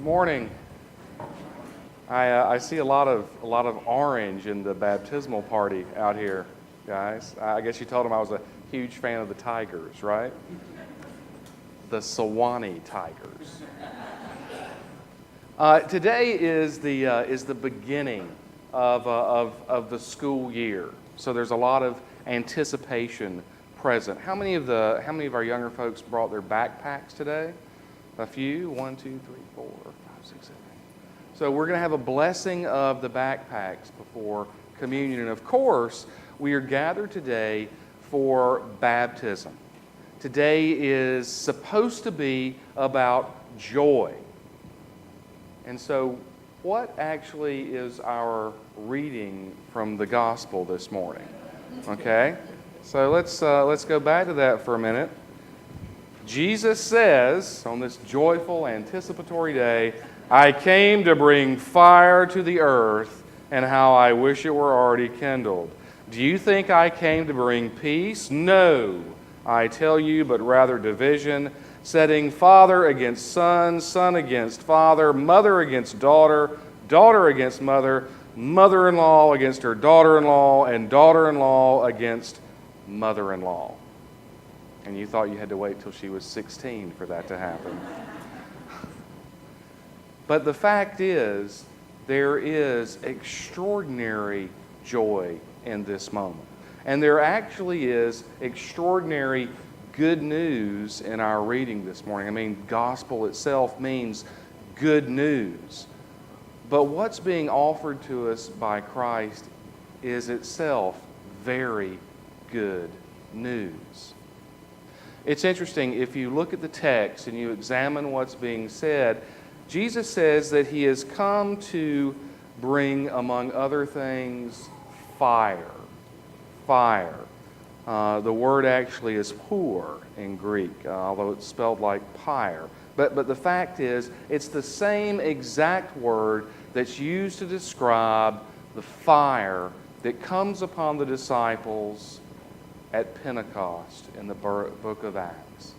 Morning. I see a lot of orange in the baptismal party out here, guys. I guess you told them I was a huge fan of the Tigers, right? The Sewanee Tigers. Today is the beginning of the school year, so there's a lot of anticipation present. How many of our younger folks brought their backpacks today? A few. 1, 2, 3, 4, 5, 6, 7. So we're going to have a blessing of the backpacks before communion. And of course, we are gathered today for baptism. Today is supposed to be about joy. And so what actually is our reading from the gospel this morning? Okay? So let's go back to that for a minute. Jesus says, on this joyful, anticipatory day, I came to bring fire to the earth, and how I wish it were already kindled. Do you think I came to bring peace? No, I tell you, but rather division, setting father against son, son against father, mother against daughter, daughter against mother, mother-in-law against her daughter-in-law, and daughter-in-law against mother-in-law. And you thought you had to wait till she was 16 for that to happen. But the fact is, there is extraordinary joy in this moment. And there actually is extraordinary good news in our reading this morning. I mean, gospel itself means good news. But what's being offered to us by Christ is itself very good news. It's interesting, if you look at the text and you examine what's being said, Jesus says that he has come to bring, among other things, fire. Fire. The word actually is pour in Greek, although it's spelled like pyre. But the fact is, it's the same exact word that's used to describe the fire that comes upon the disciples at Pentecost in the book of Acts.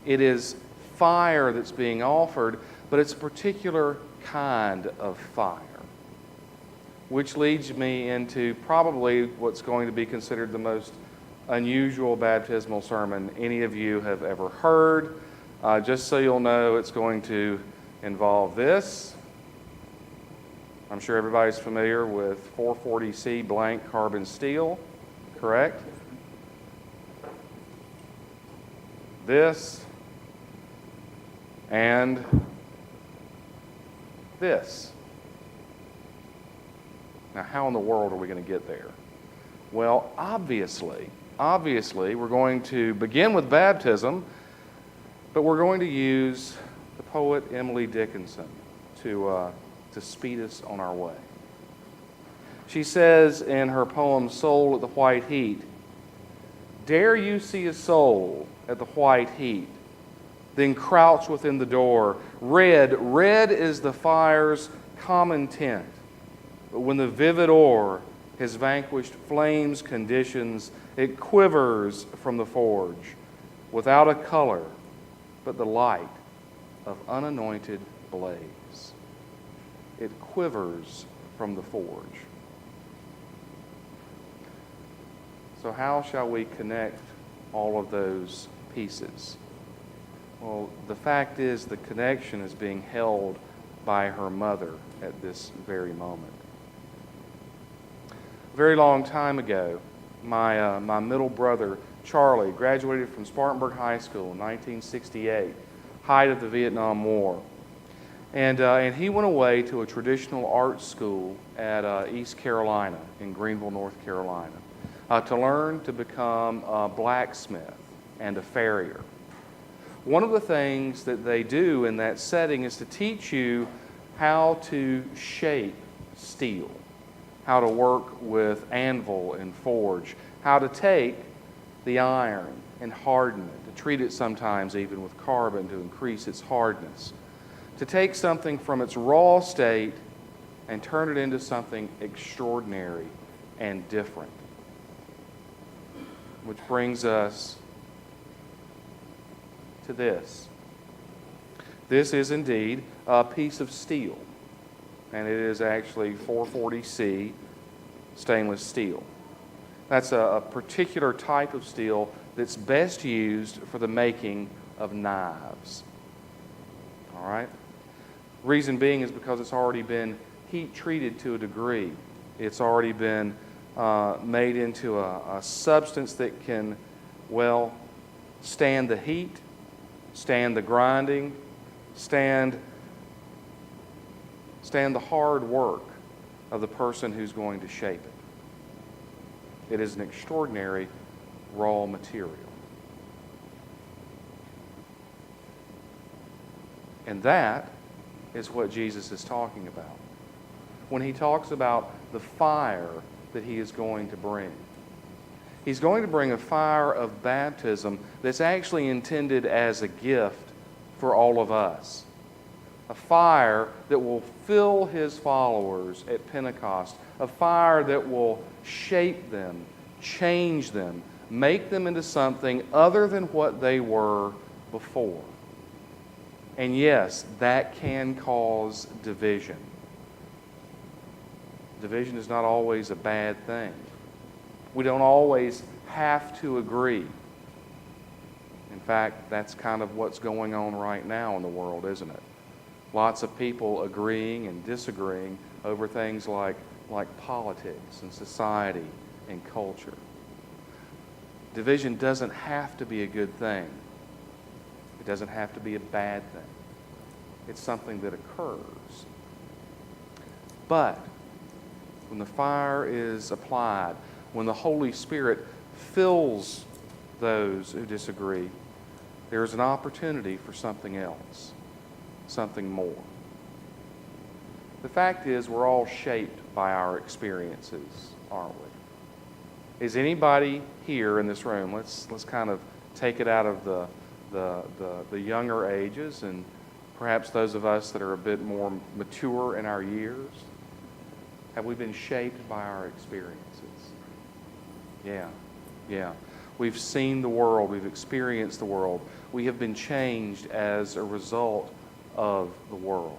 It is fire that's being offered, but it's a particular kind of fire. Which leads me into probably what's going to be considered the most unusual baptismal sermon any of you have ever heard. Just so you'll know, it's going to involve this. I'm sure everybody's familiar with 440C blank carbon steel, correct? This and this. Now, how in the world are we going to get there? Well, obviously, we're going to begin with baptism, but we're going to use the poet Emily Dickinson to speed us on our way. She says in her poem, Soul at the White Heat, dare you see a soul at the white heat, then crouch within the door. Red is the fire's common tint. But when the vivid ore has vanquished flame's conditions, it quivers from the forge, without a color, but the light of unanointed blaze. It quivers from the forge. So how shall we connect all of those pieces? Well, the fact is the connection is being held by her mother at this very moment. A very long time ago, my middle brother, Charlie, graduated from Spartanburg High School in 1968, height of the Vietnam War. And he went away to a traditional art school at East Carolina, in Greenville, North Carolina, to learn to become a blacksmith and a farrier. One of the things that they do in that setting is to teach you how to shape steel, how to work with anvil and forge, how to take the iron and harden it, to treat it sometimes even with carbon to increase its hardness, to take something from its raw state and turn it into something extraordinary and different. Which brings us to this. This is indeed a piece of steel, and it is actually 440C stainless steel. That's a particular type of steel that's best used for the making of knives. All right? Reason being is because it's already been heat treated to a degree. It's already been made into a substance that can, well, stand the heat, stand the grinding, stand the hard work of the person who's going to shape it. It is an extraordinary raw material. And that is what Jesus is talking about when he talks about the fire that he is going to bring. He's going to bring a fire of baptism that's actually intended as a gift for all of us. A fire that will fill his followers at Pentecost. A fire that will shape them, change them, make them into something other than what they were before. And yes, that can cause division. Division is not always a bad thing. We don't always have to agree. In fact, that's kind of what's going on right now in the world, isn't it? Lots of people agreeing and disagreeing over things like politics and society and culture. Division doesn't have to be a good thing. It doesn't have to be a bad thing. It's something that occurs. But when the fire is applied, when the Holy Spirit fills those who disagree, there is an opportunity for something else, something more. The fact is, we're all shaped by our experiences, aren't we? Is anybody here in this room, let's kind of take it out of the younger ages and perhaps those of us that are a bit more mature in our years, have we been shaped by our experiences? Yeah. We've seen the world. We've experienced the world. We have been changed as a result of the world.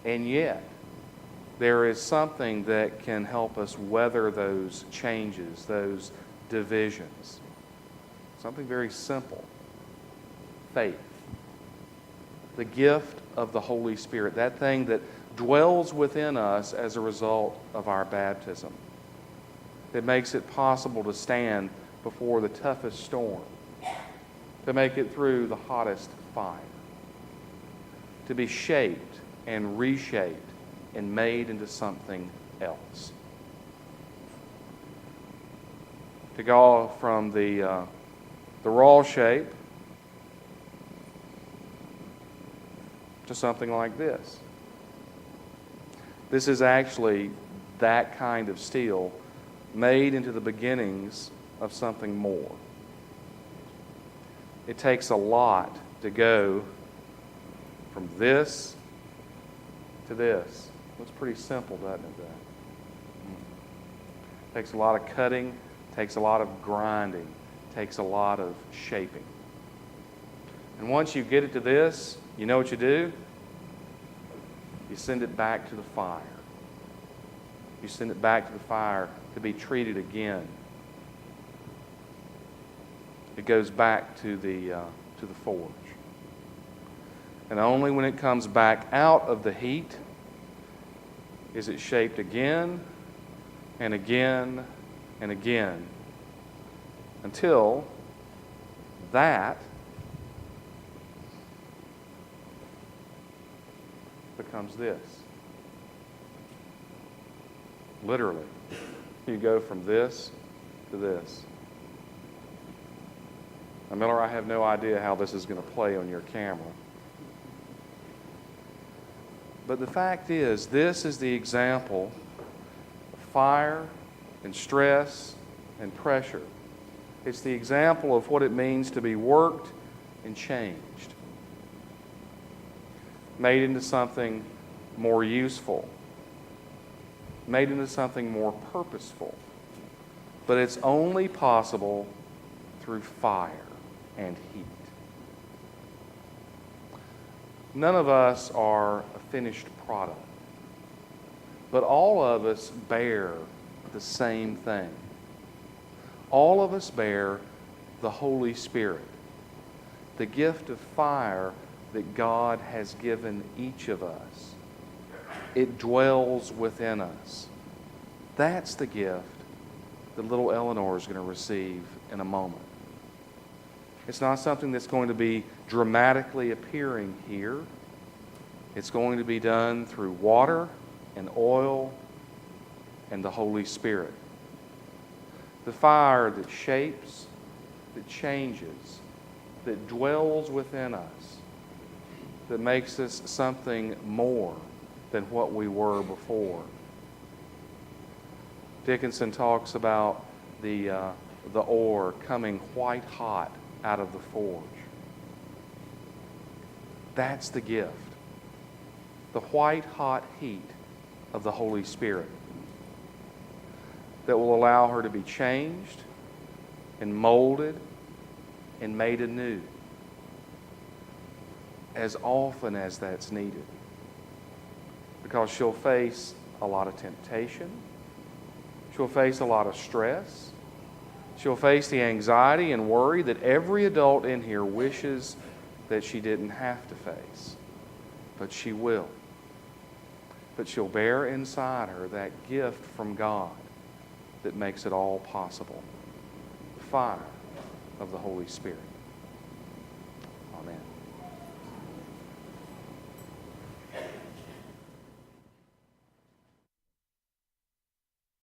And yet, there is something that can help us weather those changes, those divisions. Something very simple. Faith. The gift of the Holy Spirit. That thing that dwells within us as a result of our baptism. That makes it possible to stand before the toughest storm. To make it through the hottest fire. To be shaped and reshaped and made into something else. To go from the raw shape to something like this. This is actually that kind of steel made into the beginnings of something more. It takes a lot to go from this to this. It's pretty simple, doesn't it? It takes a lot of cutting, takes a lot of grinding, takes a lot of shaping. And once you get it to this, you know what you do? You send it back to the fire. You send it back to the fire to be treated again. It goes back to the forge. And only when it comes back out of the heat is it shaped again and again and again until that becomes this. Literally. You go from this to this. Now, Miller, I have no idea how this is going to play on your camera. But the fact is, this is the example of fire and stress and pressure. It's the example of what it means to be worked and changed. Made into something more useful. Made into something more purposeful. But it's only possible through fire and heat. None of us are a finished product, but all of us bear the same thing. All of us bear the Holy Spirit, the gift of fire that God has given each of us. It dwells within us. That's the gift that little Eleanor is going to receive in a moment. It's not something that's going to be dramatically appearing here. It's going to be done through water and oil and the Holy Spirit. The fire that shapes, that changes, that dwells within us, that makes us something more than what we were before. Dickinson talks about the ore coming white hot out of the forge. That's the gift. The white hot heat of the Holy Spirit that will allow her to be changed and molded and made anew as often as that's needed. Because she'll face a lot of temptation. She'll face a lot of stress. She'll face the anxiety and worry that every adult in here wishes that she didn't have to face. But she will. But she'll bear inside her that gift from God that makes it all possible. The fire of the Holy Spirit.